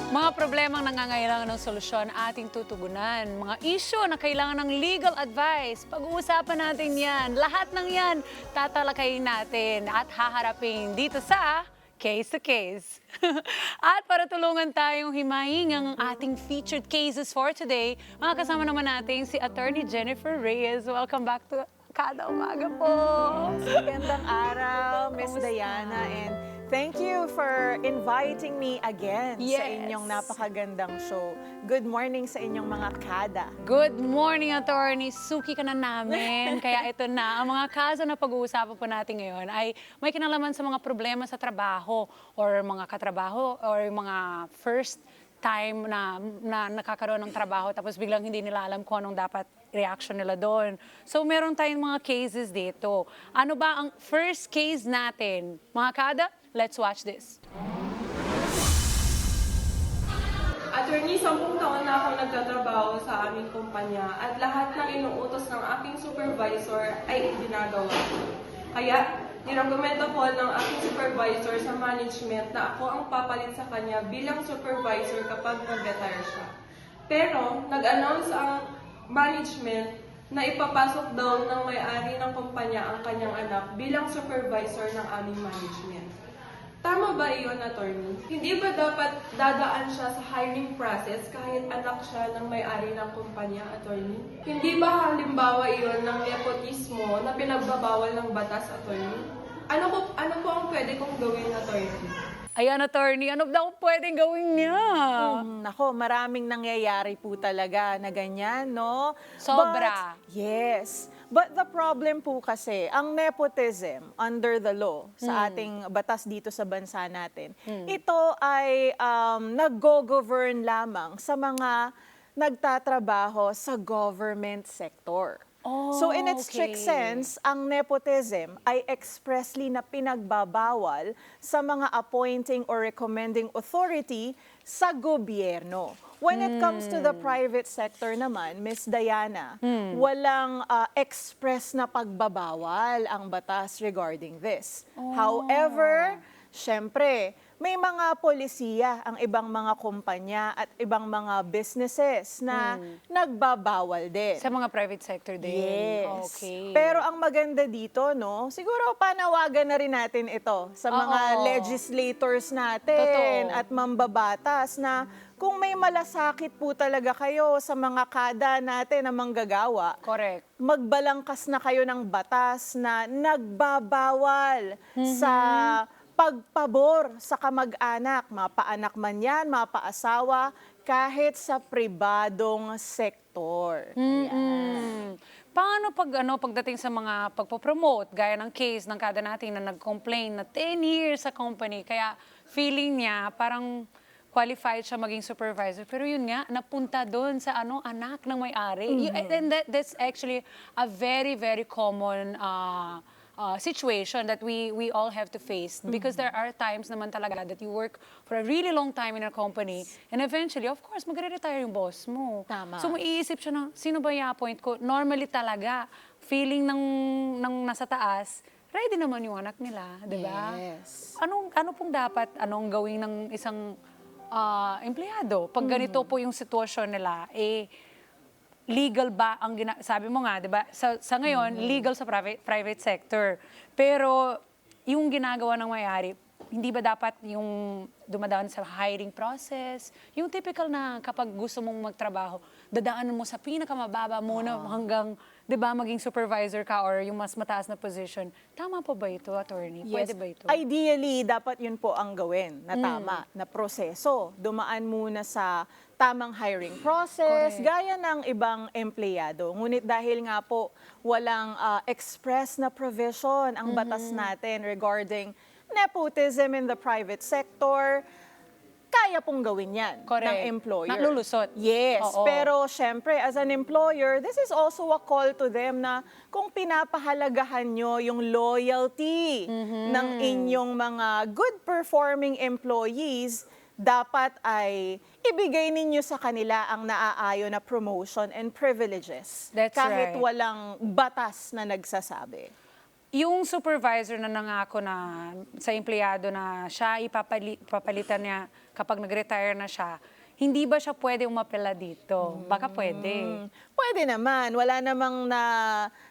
Mga problemang nangangailangan ng solusyon ating tutugunan. Mga issue na kailangan ng legal advice. Pag-uusapan natin yan. Lahat ng yan tatalakayin natin at haharapin dito sa Case to Case. At para tulungan tayong himayin ang ating featured cases for today, makakasama naman natin si Attorney Jennifer Reyes. Welcome back to Kada Umaga po. Magandang araw, Miss Kamusta? Diana, and thank you for inviting me again sa Yes. inyong napakagandang show. Good morning sa inyong mga kada. Good morning, Attorney. Suki ka na namin. Kaya ito na, ang mga kaso na pag-uusapan po natin ngayon ay may kinalaman sa mga problema sa trabaho or mga katrabaho or mga first time na nakakaroon ng trabaho tapos biglang hindi nila alam kung anong dapat reaction nila doon. So meron tayong mga cases dito. Ano ba ang first case natin? Mga kada, let's watch this. Attorney, 10 taon na ako nagtatrabaho sa aming kumpanya at lahat ng inuutos ng aking supervisor ay ginagawa ko. Kaya, nirekomenda po ng aking supervisor sa management na ako ang papalit sa kanya bilang supervisor kapag nag-retire siya. Pero, nag-announce ang management na ipapasok daw ng may-ari ng kumpanya ang kanyang anak bilang supervisor ng aming management. Tama ba iyon, attorney? Hindi ba dapat dadaan siya sa hiring process kahit anak siya ng may-ari ng kumpanya, attorney? Hindi ba halimbawa iyon ng nepotismo na pinagbabawal ng batas, attorney? Ano po ang pwede kong gawin, attorney? Ayan, Attorney, ano daw pwedeng gawin niya? Nako, maraming nangyayari po talaga na ganyan, no? Sobra. Yes. But the problem po kasi, ang nepotism under the law sa ating batas dito sa bansa natin, ito ay nag-go-govern lamang sa mga nagtatrabaho sa government sector. So in its strict sense, ang nepotism ay expressly na pinagbabawal sa mga appointing or recommending authority sa gobyerno. When it comes to the private sector naman, Miss Diana, walang express na pagbabawal ang batas regarding this. However, syempre, may mga polisiya ang ibang mga kumpanya at ibang mga businesses na nagbabawal din. Sa mga private sector din? Yes. Okay. Pero ang maganda dito, no, siguro panawagan na rin natin ito sa mga Oo. legislators natin Totoo. at mambabatas na kung may malasakit po talaga kayo sa mga kada natin na manggagawa, Correct. magbalangkas na kayo ng batas na nagbabawal sa pagpabor sa kamag-anak, mapaanak man yan, mapaasawa, kahit sa pribadong sektor. Ayan. Paano pagdating sa mga pagpo-promote, gaya ng case ng kada natin na nag-complain na 10 years sa company, kaya feeling niya parang qualified siya maging supervisor. Pero yun nga, napunta doon sa anak ng may-ari. And that's actually a very, very common situation that we all have to face because there are times naman talaga that you work for a really long time in a company and eventually, of course, magre-retire yung boss mo. Tama. So maiisip siya na, sino ba i-appoint ko? Normally talaga, feeling ng nasa taas, ready naman yung anak nila, di ba? Yes. Ano pong dapat, anong gawin ng isang empleyado? Pag ganito po yung sitwasyon nila, legal ba ang sabi mo nga, 'di ba? Sa ngayon, legal sa private sector. Pero yung ginagawa ng may-ari, hindi ba dapat yung dumadaan sa hiring process? Yung typical na kapag gusto mong magtrabaho, dadaanan mo sa pinakamababa muna hanggang, 'di ba, maging supervisor ka or yung mas mataas na position. Tama po ba ito, attorney? Pwede ba ito? Ideally, dapat yun po ang gawin na tama, na proseso. Dumaan muna sa tamang hiring process, Correct. gaya ng ibang empleyado. Ngunit dahil nga po walang express na provision ang batas natin regarding nepotism in the private sector, kaya pong gawin yan Correct. ng employer. Nalulusot. Yes, Oo. pero syempre as an employer, this is also a call to them na kung pinapahalagahan nyo yung loyalty ng inyong mga good performing employees, dapat ay ibigay ninyo sa kanila ang naaayon na promotion and privileges. That's kahit right. walang batas na nagsasabi. yung supervisor na nangako na sa empleyado na siya ipapalitan niya kapag nag-retire na siya, hindi ba siya pwede umapela dito? Baka pwede. Pwede naman. Wala namang na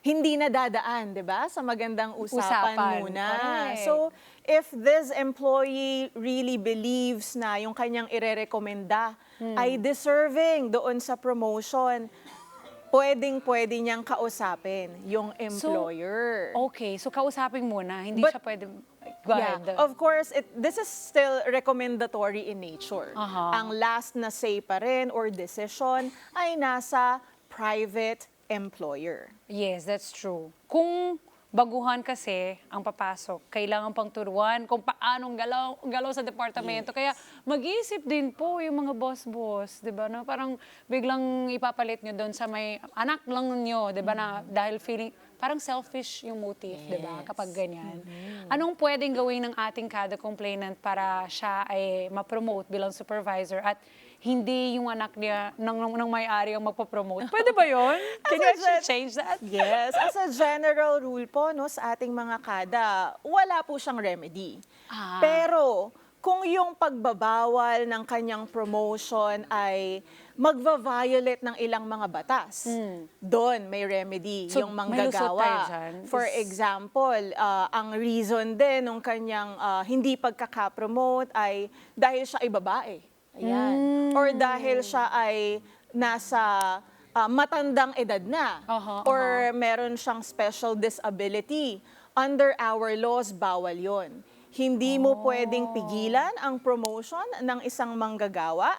hindi nadadaan, di ba? Sa magandang usapan muna. Correct. So, if this employee really believes na yung kanyang irerekomenda ay deserving doon sa promotion, pwede niyang kausapin yung employer. Okay, so kausapin muna, hindi But- siya pwede. Go ahead. Of course, this is still recommendatory in nature. Aha. Ang last na say pa rin or decision ay nasa private employer. Yes, that's true. Kung baguhan kasi ang papasok, kailangan pang turuan kung paanong galaw sa departamento. Kaya mag-iisip din po yung mga boss-boss, di ba? Na parang biglang ipapalit nyo doon sa may anak lang nyo, di ba? Na dahil feeling, parang selfish yung motive, di ba? Kapag ganyan. Anong pwedeng gawin ng ating kada complainant para siya ay ma-promote bilang supervisor at hindi yung anak niya ng may-ari ang magpo-promote? Pwede ba yun? Can you actually change that? Yes, as a general rule po no, sa ating mga kada, wala po siyang remedy. Ah. Pero kung yung pagbabawal ng kanyang promotion ay magva-violate ng ilang mga batas, doon may remedy So, yung may lusot tayo manggagawa. dyan? For example, ang reason din ng kanyang hindi pagkakapromote ay dahil siya ay babae. Ayan. Or dahil siya ay nasa matandang edad na. Or meron siyang special disability. Under our laws, bawal yon. Hindi mo pwedeng pigilan ang promotion ng isang manggagawa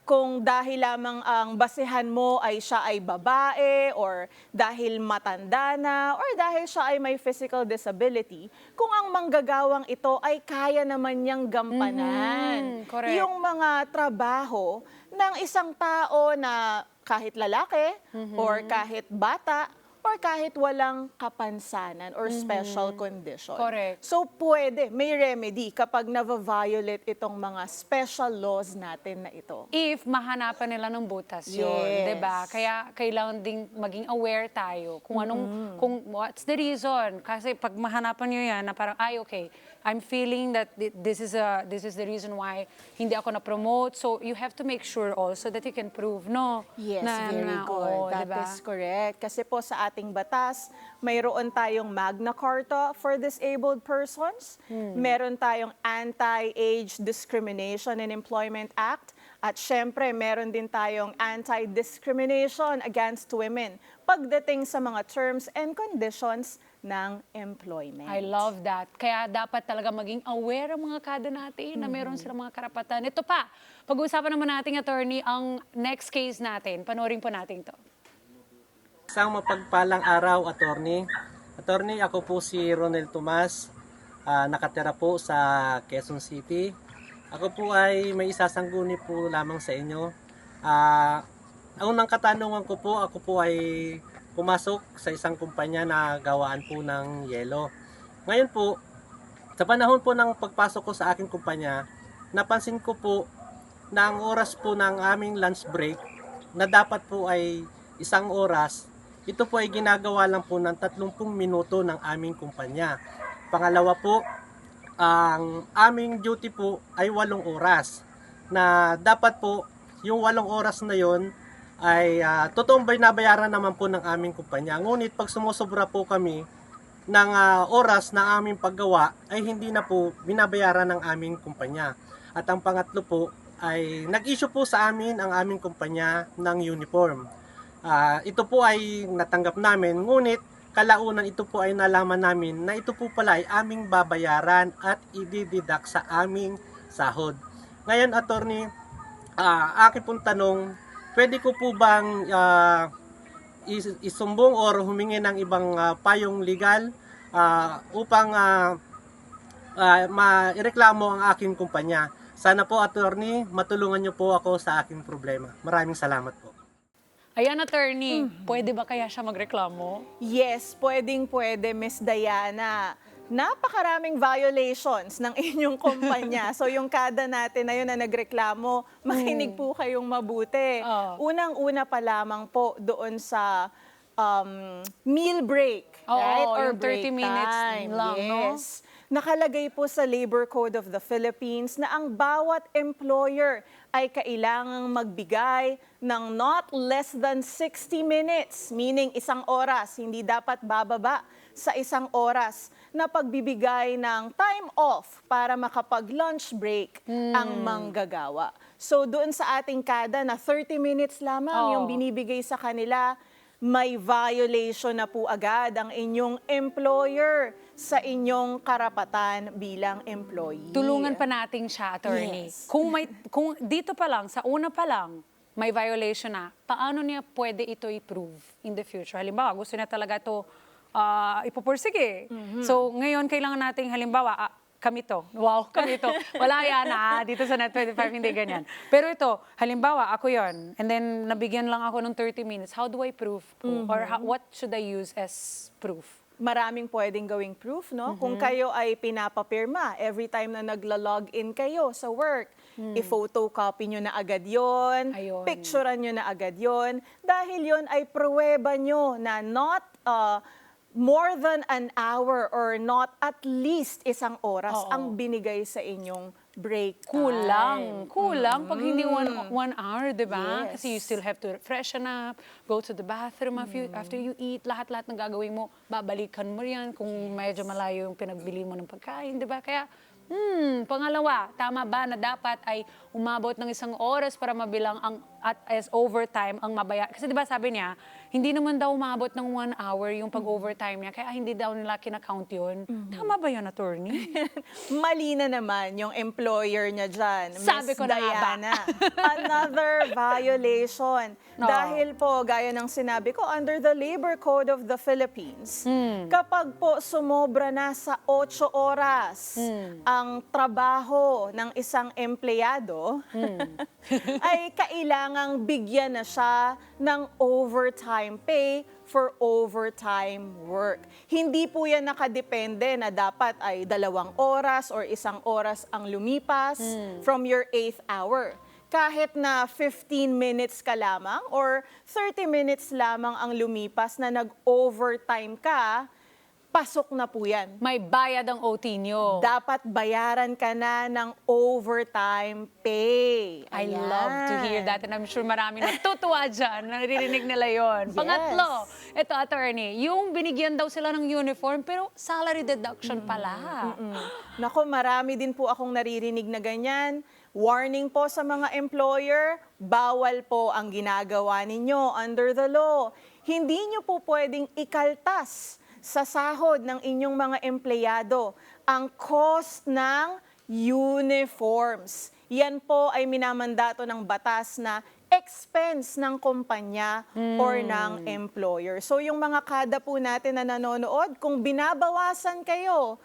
kung dahil lamang ang basehan mo ay siya ay babae or dahil matanda na or dahil siya ay may physical disability, kung ang manggagawang ito ay kaya naman niyang gampanan correct. yung mga trabaho ng isang tao na kahit lalaki or kahit bata or kahit walang kapansanan or special condition. Correct. So pwede, may remedy kapag na-violate itong mga special laws natin na ito. If mahanapan nila ng butas yun, Yes. 'di ba? Kaya kailangan ding maging aware tayo kung anong kung what's the reason. Kasi pag mahanapan niyo 'yan na parang okay, I'm feeling that this is the reason why hindi ako na-promote. So you have to make sure also that you can prove Yes, na, very na, good. oo, That diba? is correct. Kasi po sa ating batas, mayroon tayong Magna Carta for Disabled Persons, meron tayong Anti-Age Discrimination in Employment Act, at syempre meron din tayong Anti-Discrimination Against Women pagdating sa mga terms and conditions ng employment. I love that. Kaya dapat talaga maging aware ang mga kada natin na meron silang mga karapatan. Ito pa, pag-uusapan naman natin, attorney, ang next case natin. Panoorin po natin to. Isang mapagpalang araw, attorney. Attorney, ako po si Ronel Tomas, nakatira po sa Quezon City. Ako po ay may isasangguni po lamang sa inyo. Ang unang katanungan ko po, ako po ay pumasok sa isang kumpanya na gawaan po ng yelo. Ngayon po, sa panahon po ng pagpasok ko sa aking kumpanya, napansin ko po na ang oras po ng aming lunch break na dapat po ay 1 oras, ito po ay ginagawa lang po ng 30 minuto ng aming kumpanya. Pangalawa po, ang aming duty po ay 8 oras na dapat po yung 8 oras na yon ay totoong binabayaran naman po ng aming kumpanya. Ngunit pag sumusobra po kami ng oras na aming paggawa ay hindi na po binabayaran ng aming kumpanya. At ang pangatlo po ay nag-issue po sa amin ang aming kumpanya ng uniform. Ito po ay natanggap namin, ngunit kalaunan ito po ay nalaman namin na ito po pala ay aming babayaran at i-deduct sa aming sahod. Ngayon, attorney, aking pong tanong, pwede ko po bang isumbong or humingi ng ibang payong legal upang maireklamo ang aking kumpanya? Sana po, attorney, matulungan niyo po ako sa aking problema. Maraming salamat po. Ayan, attorney, pwede ba kaya siya magreklamo? Yes, pwedeng-pwede, Miss Diana. Napakaraming violations ng inyong kumpanya. So yung kada natin na yun na nagreklamo, makinig po kayong mabuti. Oh. Unang-una pa lamang po doon sa meal break, Oo, right? Or yung 30 break minutes time. lang, no? Yes. Nakalagay po sa Labor Code of the Philippines na ang bawat employer ay kailangang magbigay ng not less than 60 minutes, meaning 1 oras, hindi dapat bababa sa 1 oras na pagbibigay ng time off para makapag-lunch break ang manggagawa. So doon sa ating kada na 30 minutes lamang yung Oo. binibigay sa kanila, may violation na po agad ang inyong employer sa inyong karapatan bilang employee. Tulungan pa natin siya, attorney. Yes. Kung dito pa lang, sa una pa lang, may violation na, paano niya pwede ito i-prove in the future? Halimbawa, gusto niya talaga ito ipupursige. So, ngayon, kailangan nating, halimbawa, kami to. Wow, kami to. Wala yan dito sa Net25, hindi ganyan. Pero ito, halimbawa, ako yon, and then nabigyan lang ako ng 30 minutes. How do I prove po? Or what should I use as proof? Maraming pwedeng gawing proof, no? Kung kayo ay pinapapirma every time na nagla-login kayo sa work, i-photocopy nyo na agad yon, Ayun. picturean nyo na agad yon, dahil yon ay pruweba nyo na not more than an hour or not at least 1 oras Oo. ang binigay sa inyong break time. Kulang pag hindi one hour, di ba? Yes. Kasi you still have to freshen up, go to the bathroom after you eat, lahat-lahat ng gagawin mo, babalikan mo yan kung medyo malayo yung pinagbili mo ng pagkain, di ba? Kaya, pangalawa, tama ba na dapat ay umabot ng 1 oras para mabilang as overtime ang mabaya? Kasi di ba sabi niya, hindi naman daw umabot ng 1 hour yung pag-overtime niya, kaya hindi daw nila kinakount yun. Tama ba yun, attorney? Mali na naman yung employer niya dyan. Sabi Miss ko na nga ba? Diana. Another violation. No. Dahil po, gaya ng sinabi ko, under the Labor Code of the Philippines, kapag po sumobra na sa 8 oras ang trabaho ng isang empleyado, ay kailangang bigyan na siya ng overtime pay for overtime work. Hindi po yan nakadepende na dapat ay 2 oras or 1 oras ang lumipas from your 8th hour. Kahit na 15 minutes ka lamang or 30 minutes lamang ang lumipas na nag-overtime ka, pasok na po yan. May bayad ang OT nyo. Dapat bayaran ka na ng overtime pay. I Ayan. love to hear that, and I'm sure marami natutuwa dyan, naririnig nila yon. Pangatlo, ito attorney, yung binigyan daw sila ng uniform pero salary deduction pala. Nako, marami din po akong naririnig na ganyan. Warning po sa mga employer, bawal po ang ginagawa ninyo under the law. Hindi nyo po pwedeng ikaltas sa sahod ng inyong mga empleyado ang cost ng uniforms. Yan po ay minamandato ng batas na expense ng kumpanya or ng employer. So yung mga kada po natin na nanonood, kung binabawasan kayo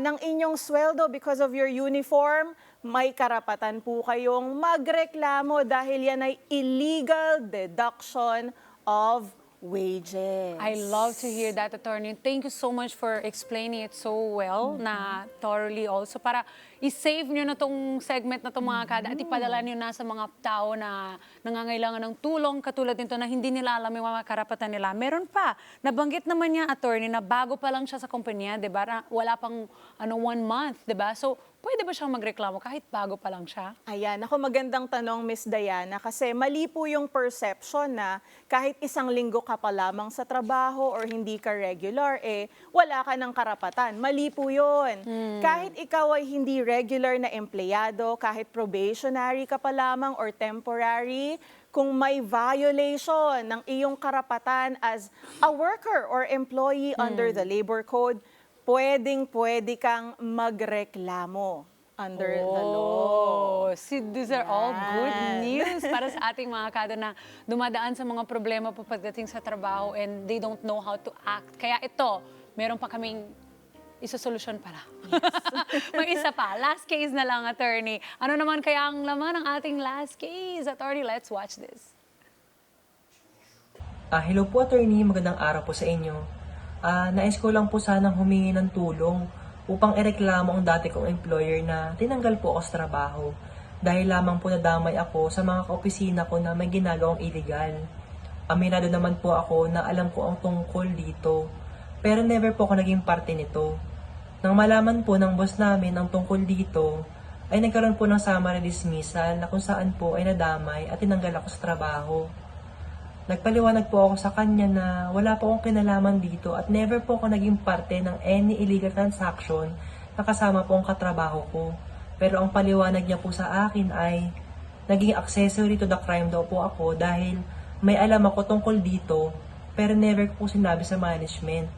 ng inyong sweldo because of your uniform, may karapatan po kayong magreklamo dahil yan ay illegal deduction of wages. I love to hear that, attorney. Thank you so much for explaining it so well, na thoroughly also, para i-save nyo na tong segment na tong mga kada at ipadala nyo na sa mga tao na nangangailangan ng tulong katulad nito na hindi nila alam yung mga karapatan nila. Meron pa, nabanggit naman niya, attorney, na bago pa lang siya sa kumpanya, di ba? Wala pang 1 month, di ba? So, pwede ba siyang magreklamo kahit bago pa lang siya? Ayan, ako magandang tanong, Miss Diana, kasi mali po yung perception na kahit 1 linggo ka pa lamang sa trabaho or hindi ka regular, wala ka ng karapatan. Mali po yun. Kahit ikaw ay hindi regular na empleyado, kahit probationary ka pa lamang or temporary, kung may violation ng iyong karapatan as a worker or employee under the Labor Code, pwedeng-pwede kang magreklamo under the law. See, these are all good Yan. news para sa ating mga kada na dumadaan sa mga problema po pagdating sa trabaho and they don't know how to act. Kaya ito, meron pa kaming isa-solusyon pala. May isa pa. Last case na lang, attorney. Ano naman kaya ang laman ng ating last case? Attorney, let's watch this. Hello po, attorney. Magandang araw po sa inyo. Nais ko lang po sanang humingi ng tulong upang ireklamo ang dati kong employer na tinanggal po ako sa trabaho dahil lamang po nadamay ako sa mga kaopisina ko na may ginagawang illegal. Aminado naman po ako na alam ko ang tungkol dito, pero never po ako naging parte nito. Nang malaman po ng boss namin ang tungkol dito, ay nagkaroon po ng summary dismissal na kung saan po ay nadamay at tinanggal ako sa trabaho. Nagpaliwanag po ako sa kanya na wala po akong kinalaman dito at never po ako naging parte ng any illegal transaction na kasama po ang katrabaho ko. Pero ang paliwanag niya po sa akin ay naging accessory to the crime daw po ako dahil may alam ako tungkol dito pero never ko po sinabi sa management.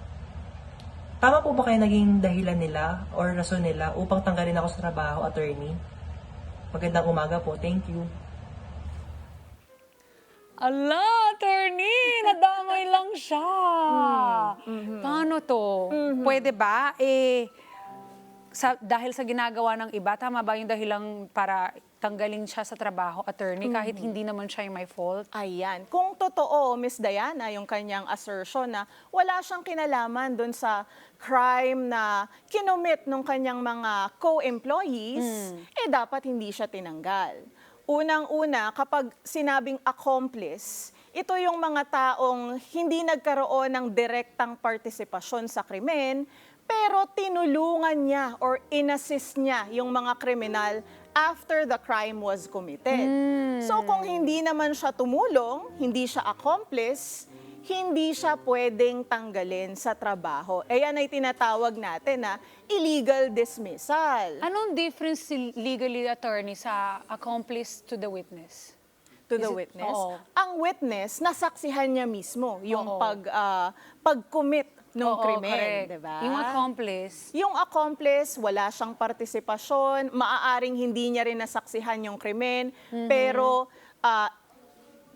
Tama po ba kayo naging dahilan nila or rason nila upang tanggalin ako sa trabaho, attorney? Magandang umaga po. Thank you. Ala, attorney, nadamay lang siya. Paano to? Pwede ba? Dahil sa ginagawa ng iba, tama ba yung dahilang para tanggalin siya sa trabaho, attorney, kahit hindi naman siya yung may fault? Ayan. Kung totoo, Miss Diana, yung kanyang assertion na wala siyang kinalaman dun sa crime na kinumit ng kanyang mga co-employees, dapat hindi siya tinanggal. Unang-una, kapag sinabing accomplice, ito yung mga taong hindi nagkaroon ng direktang partisipasyon sa krimen, pero tinulungan niya or inassist niya yung mga kriminal after the crime was committed. So kung hindi naman siya tumulong, hindi siya accomplice, hindi siya pwedeng tanggalin sa trabaho. Yan ay tinatawag natin na illegal dismissal. Anong difference si legally, attorney, sa accomplice to the witness? To the Is it- witness. Oo. Ang witness, nasaksihan niya mismo yung Oo. pag-commit ng Oo, krimen, correct. di ba? Yung accomplice, Yung accomplice, wala siyang partisipasyon, maaaring hindi niya rin nasaksihan yung krimen, pero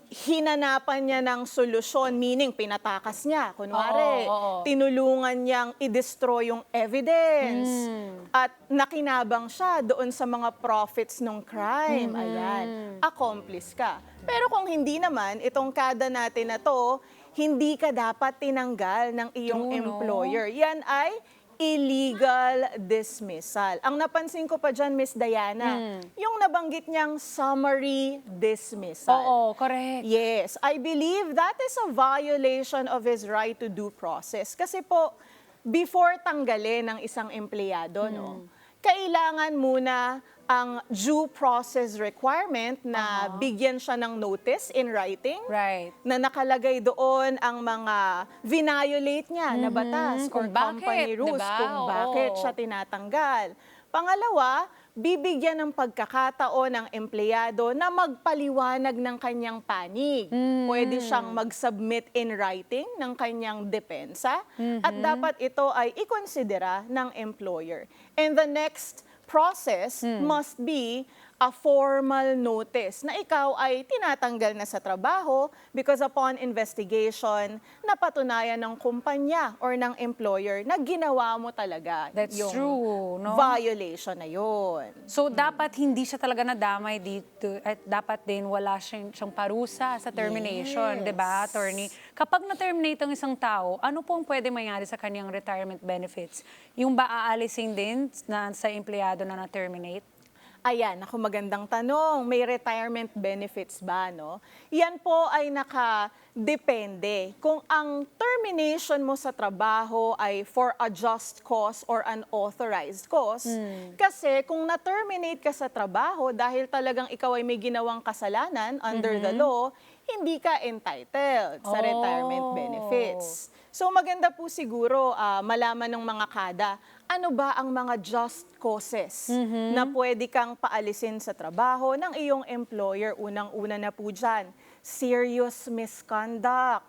hinanapan niya ng solusyon, meaning pinatakas niya, kunwari, Oo. tinulungan niyang i-destroy yung evidence, at nakinabang siya doon sa mga profits ng crime. Ayan, accomplice ka. Pero kung hindi naman, itong kada natin na to, hindi ka dapat tinanggal ng iyong True, no? employer. Yan ay illegal dismissal. Ang napansin ko pa dyan, Miss Diana, yung nabanggit niyang summary dismissal. oo, correct. Yes, I believe that is a violation of his right to due process. Kasi po, before tanggalin ng isang empleyado, no, kailangan muna ang due process requirement na bigyan siya ng notice in writing, Right. na nakalagay doon ang mga violate niya na batas or Kung bakit, company rules, diba? kung Oo. bakit siya tinatanggal. Pangalawa, bibigyan ng pagkakataon ng empleyado na magpaliwanag ng kanyang panig. Pwede siyang mag-submit in writing ng kanyang depensa at dapat ito ay ikonsidera ng employer. And the next process must be a formal notice na ikaw ay tinatanggal na sa trabaho because upon investigation, napatunayan ng kumpanya or ng employer na ginawa mo talaga That's yung true, no? violation na yun. So, dapat hindi siya talaga nadamay dito at dapat din wala siyang parusa sa termination, Yes. di ba, attorney? Kapag na-terminate ang isang tao, ano pong pwede mangyari sa kanyang retirement benefits? Yung ba aalisin din sa empleyado na na-terminate? Ayan, ako magandang tanong. May retirement benefits ba, no? Yan po ay nakadepende. Kung ang termination mo sa trabaho ay for a just cause or unauthorized cause, kasi kung na-terminate ka sa trabaho dahil talagang ikaw ay may ginawang kasalanan under the law, hindi ka entitled sa retirement benefits. So maganda po siguro malaman ng mga kada, ano ba ang mga just causes na pwede kang paalisin sa trabaho ng iyong employer? Unang-una na po dyan, serious misconduct,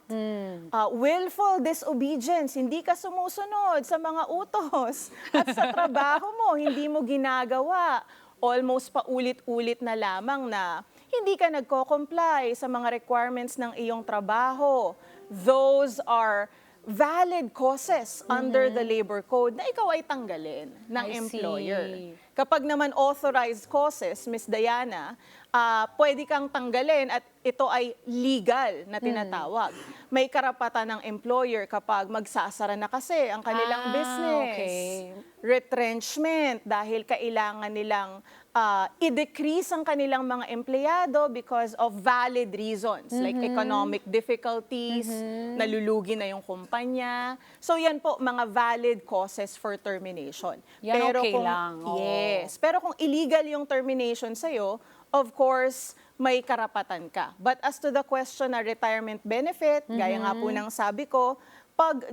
willful disobedience, hindi ka sumusunod sa mga utos at sa trabaho mo, hindi mo ginagawa. Almost paulit-ulit na lamang na hindi ka nagko-comply sa mga requirements ng iyong trabaho. Those are valid causes under the labor code na ikaw ay tanggalin ng I employer. see. Kapag naman authorized causes, Miss Diana, pwede kang tanggalin at ito ay legal na tinatawag. May karapatan ng employer kapag magsasara na kasi ang kanilang business. Okay. Retrenchment dahil kailangan nilang i-decrease ang kanilang mga empleyado because of valid reasons like economic difficulties, nalulugi na yung kumpanya. So yan po, mga valid causes for termination. Yan okay lang, oo. Yes. Pero kung illegal yung termination sa'yo, of course, may karapatan ka. But as to the question na retirement benefit, gaya nga po ng sabi ko, pag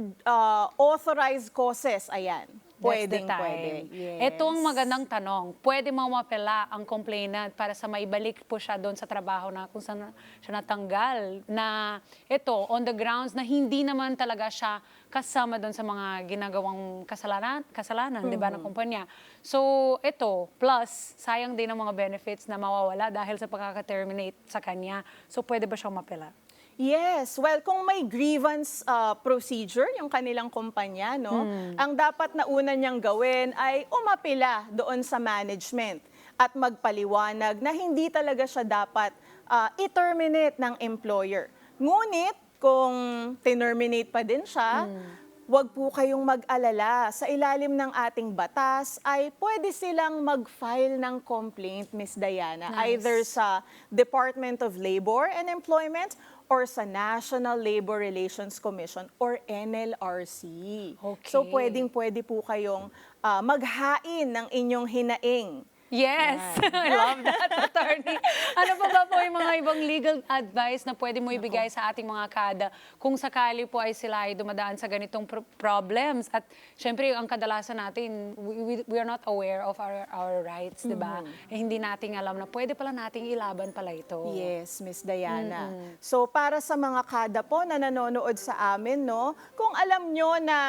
authorized causes, ayan, That's the pwedeng time. pwede. Yes. Ito ang magandang tanong. Pwede mapela ang complainant para sa maibalik po siya doon sa trabaho na kung saan siya natanggal. Na ito, on the grounds na hindi naman talaga siya kasama doon sa mga ginagawang kasalanan di ba, ng kumpanya. So, ito, plus, sayang din ang mga benefits na mawawala dahil sa pagkaka-terminate sa kanya. So, pwede ba siyang mapela? Yes, well, kung may grievance procedure yung kanilang kumpanya, no, ang dapat na una niyang gawin ay umapila doon sa management at magpaliwanag na hindi talaga siya dapat i-terminate ng employer. Ngunit, kung terminate pa din siya, huwag po kayong mag-alala. Sa ilalim ng ating batas ay pwede silang mag-file ng complaint, Ms. Diana, either sa Department of Labor and Employment or sa National Labor Relations Commission or NLRC. Okay. So pwedeng-pwede po kayong maghain ng inyong hinaing. Yes! I love that, attorney. Ano pa ba po yung mga ibang legal advice na pwede mo ibigay sa ating mga kada kung sakali po ay sila ay dumadaan sa ganitong problems? At syempre, ang kadalasan natin, we are not aware of our rights, di ba? Eh, hindi nating alam na pwede pala nating ilaban pala ito. Yes, Miss Diana. So para sa mga kada po na nanonood sa amin, no, kung alam nyo na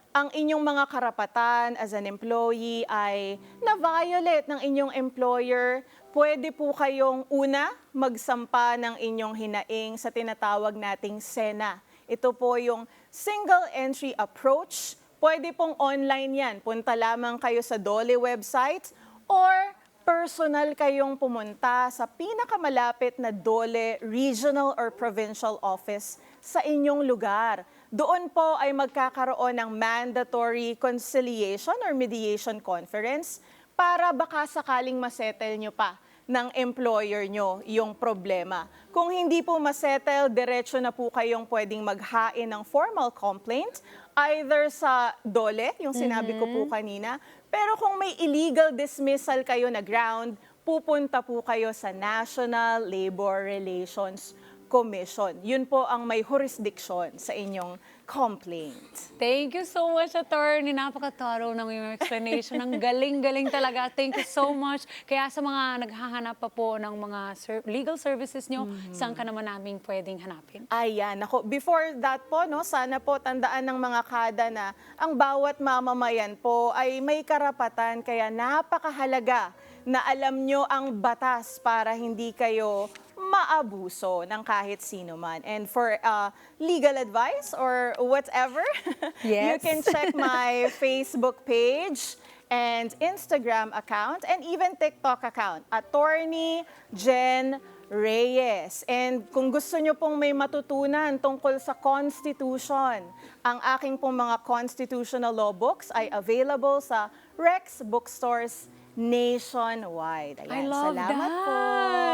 ang inyong mga karapatan as an employee ay na-violate ng inyong employer, pwede po kayong una magsampa ng inyong hinaing sa tinatawag nating SENA. Ito po yung Single Entry Approach. Pwede pong online yan. Punta lamang kayo sa DOLE website or personal kayong pumunta sa pinakamalapit na DOLE Regional or Provincial Office sa inyong lugar. Doon po ay magkakaroon ng mandatory conciliation or mediation conference para baka sakaling masettle nyo pa ng employer nyo yung problema. Kung hindi po masettle, diretso na po kayong pwedeng maghain ng formal complaint either sa DOLE, yung sinabi ko po kanina, pero kung may illegal dismissal kayo na ground, pupunta po kayo sa National Labor Relations Commission. Yun po ang may jurisdiction sa inyong complaint. Thank you so much, attorney. Napaka-thorough ng yung explanation. Ang galing-galing talaga. Thank you so much. Kaya sa mga naghahanap pa po ng mga legal services nyo, saan ka naman namin pwedeng hanapin? Ayan, ako. Before that po, no, sana po tandaan ng mga kada na ang bawat mamamayan po ay may karapatan, kaya napakahalaga na alam nyo ang batas para hindi kayo maabuso ng kahit sino man. And for legal advice or whatever, you Yes. can check my Facebook page and Instagram account and even TikTok account, Attorney Jen Reyes. And kung gusto nyo pong may matutunan tungkol sa Constitution, ang aking pong mga constitutional law books ay available sa Rex Bookstores nationwide. Ayan, I love salamat that. po.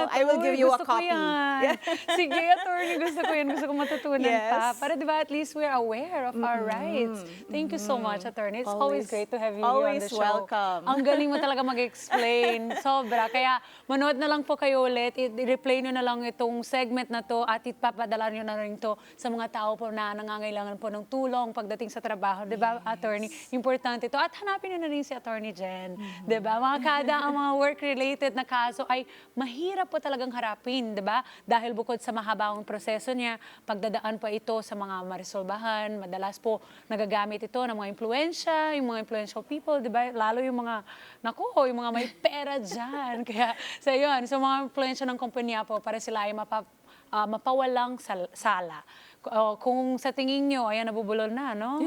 I will give you a Gusto ko copy. yan. Sige, attorney, gusto ko yan. Gusto ko matutunan Yes. pa. Para di ba, at least we're aware of our rights. Thank you so much, attorney. It's always great to have you here on Always the show. welcome. Ang galing mo talaga mag-explain. Sobra. Kaya manood na lang po kayo ulit. I-replay nyo na lang itong segment na to at ipapadala nyo na rin to sa mga tao po na nangangailangan po ng tulong pagdating sa trabaho. Di ba, attorney? Importante to. At hanapin nyo na rin si Attorney Jen. Di ba? Mga kada ang mga work-related na kaso ay mahirap po talagang harapin, di ba? Dahil bukod sa mahabang proseso niya, pagdadaan pa ito sa mga marisolbahan, madalas po nagagamit ito ng mga impluensya, yung mga influential people, di ba? Lalo yung mga, naku, yung mga may pera dyan. Kaya sa yun, so mga influensya ng kumpanya po para sila ay mapawalang sala. Kung sa tingin nyo, ayan, nabubulol na, no?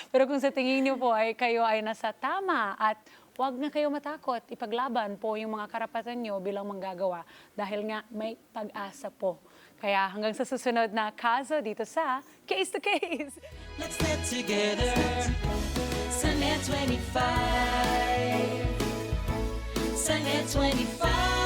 Pero kung sa tingin nyo po ay kayo ay nasa tama at huwag na kayo matakot, ipaglaban po yung mga karapatan nyo bilang manggagawa dahil nga may pag-asa po. Kaya hanggang sa susunod na kaso dito sa Case to Case. Let's get together. Sunday 25. sa Net 25.